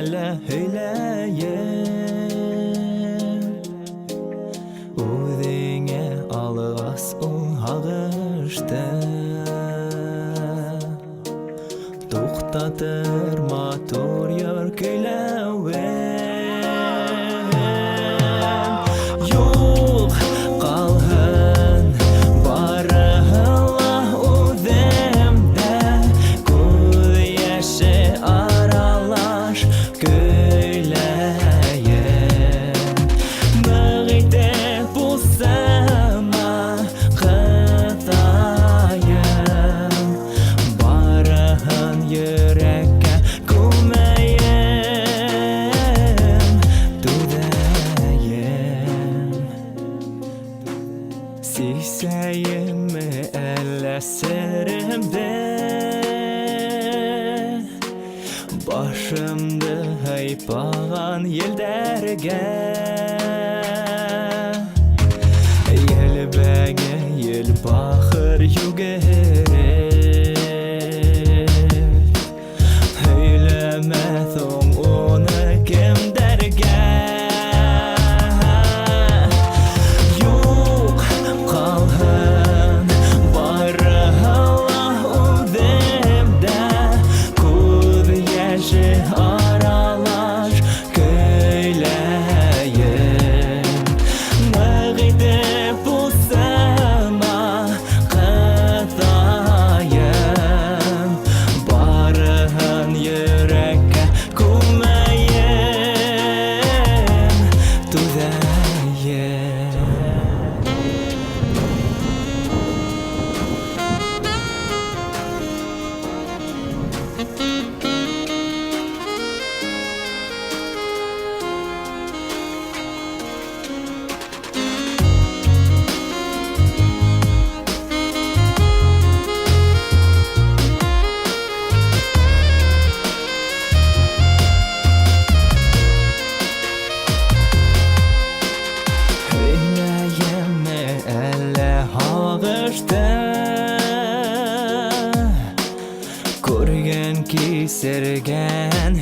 hele hileyim Udine alğas ağıştı Toxtatır motor yörgüleven Yok qalğın barıhla udimde Göz yaşı aralar göyleyen Mağide bu sama qıtayım Barıhın yürekке kumeyim Dudayım Sikseyim mi elleserimde Başımdı haypağan yelderge Yel bege yel baxır yügerir Heylemezon onu kim derge Yok qalğın barıhla udimde Göz yaşı aralar göyleyin Mağide bu sama qıtayım Barıhın yürekке kumeyim Dudayım Heyleyimi elle ağıştı Көрген ki серген